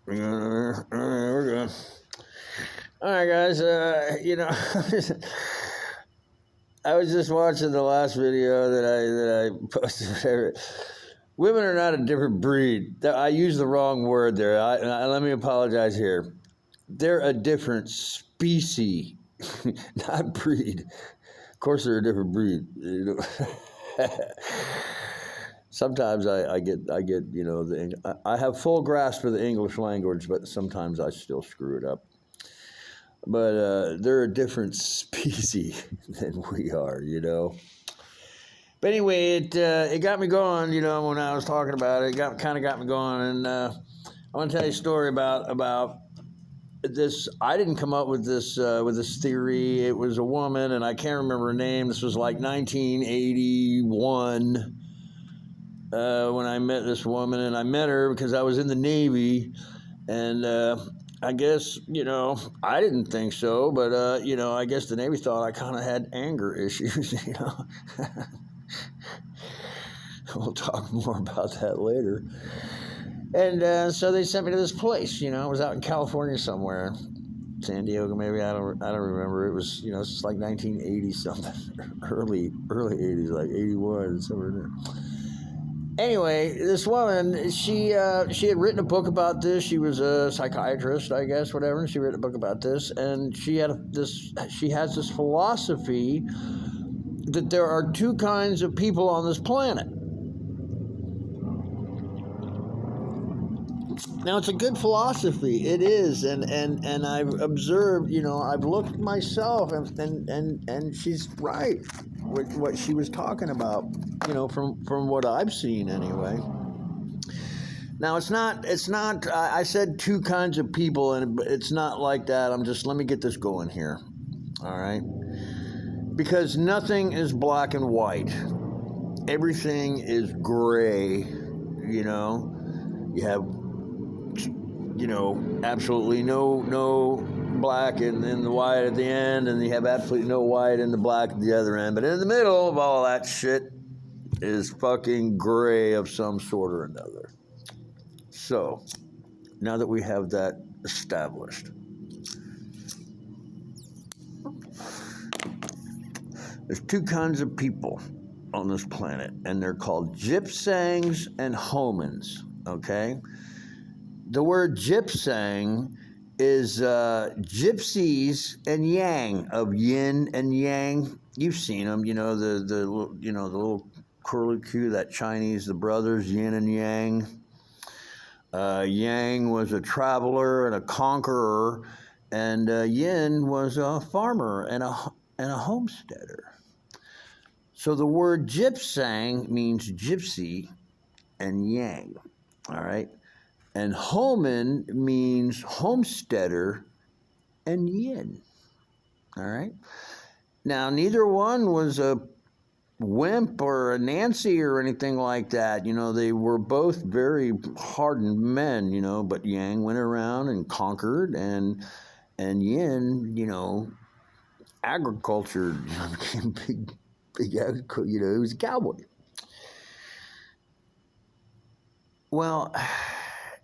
We're good. All right, guys. I was just watching the last video that I posted. Women are not a different breed. I used the wrong word there. Let me apologize here. They're a different species, not breed. Of course, they're a different breed. Sometimes I get I have full grasp of the English language, but sometimes I still screw it up. But they're a different species than we are, But anyway, it got me going, when I was talking about it. It kind of got me going, and I want to tell you a story about this. I didn't come up with this theory. It was a woman, and I can't remember her name. This was like 1981 when I met this woman, and I met her because I was in the Navy, and I guess, I didn't think so, but, I guess the Navy thought I kind of had anger issues, We'll talk more about that later. And so they sent me to this place, I was out in California somewhere, San Diego maybe, I don't remember. It was, it's just like 1980 something, early 80s, like 81, somewhere in there. Anyway, this woman, she had written a book about this. She was a psychiatrist, I guess, whatever. And she wrote a book about this, and she has this philosophy that there are two kinds of people on this planet. Now, it's a good philosophy. It is, and I've observed, I've looked myself, and she's right with what she was talking about, from what I've seen anyway. Now, it's not. I said two kinds of people, and it's not like that. Let me get this going here, all right? Because nothing is black and white. Everything is gray. You have. Absolutely no black and then the white at the end, and you have absolutely no white and the black at the other end. But in the middle of all that shit is fucking gray of some sort or another. So, now that we have that established, there's two kinds of people on this planet, and they're called gypsangs and homins, okay? The word gypsang is gypsies and yang, of yin and yang. You've seen them, the little curlicue, that Chinese, the brothers, yin and yang. Yang was a traveler and a conqueror, and yin was a farmer and a homesteader. So the word gypsang means gypsy and yang, all right? And homin means homesteader and yin. All right? Now, neither one was a wimp or a Nancy or anything like that. They were both very hardened men, but Yang went around and conquered, and Yin, agriculture, became big agriculture, he was a cowboy. Well,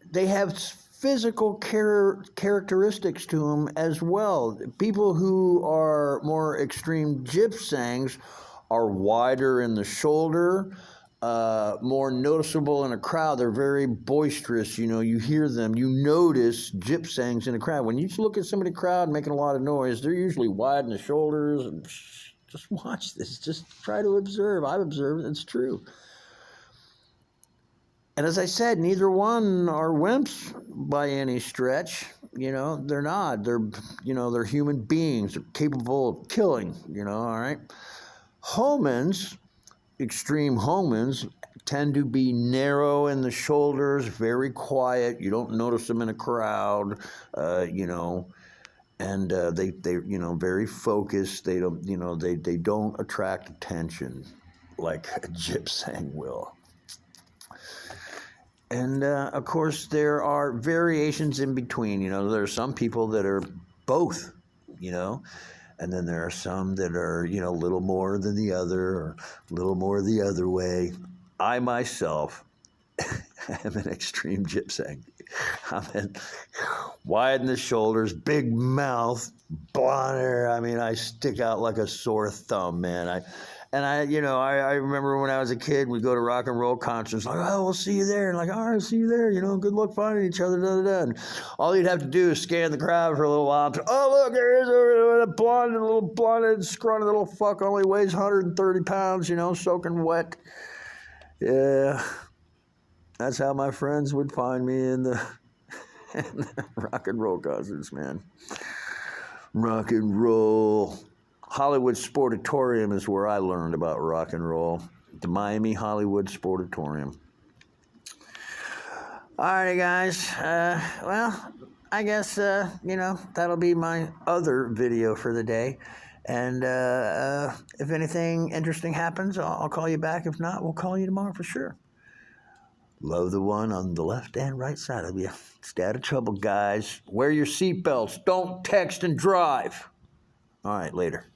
they have physical characteristics to them as well. People who are more extreme gypsangs are wider in the shoulder, more noticeable in a crowd. They're very boisterous. You hear them. You notice gypsangs in a crowd. When you look at somebody in a crowd making a lot of noise, they're usually wide in the shoulders. And just watch this. Just try to observe. I've observed. It's true. And as I said, neither one are wimps by any stretch. They're not. They're human beings. They're capable of killing, all right? Homins, extreme homins, tend to be narrow in the shoulders, very quiet. You don't notice them in a crowd, and they very focused. They don't, they don't attract attention like a gypsang will. And, of course, there are variations in between. There are some people that are both, and then there are some that are, a little more than the other or a little more the other way. I, myself, am an extreme gypsang. I mean, wide in the shoulders, big mouth, blonde hair. I mean, I stick out like a sore thumb, man. I remember when I was a kid, we'd go to rock and roll concerts, like, oh, we'll see you there. And like, all right, see you there. Good luck finding each other. Da, da, da. And all you'd have to do is scan the crowd for a little while. Oh, look, there is a little blonde, scrawny little fuck, only weighs 130 pounds, soaking wet. Yeah, that's how my friends would find me in the rock and roll concerts, man. Rock and roll. Hollywood Sportatorium is where I learned about rock and roll. The Miami Hollywood Sportatorium. All right, guys. Well, I guess, that'll be my other video for the day. And if anything interesting happens, I'll call you back. If not, we'll call you tomorrow for sure. Love the one on the left and right side of you. Stay out of trouble, guys. Wear your seatbelts. Don't text and drive. All right, later.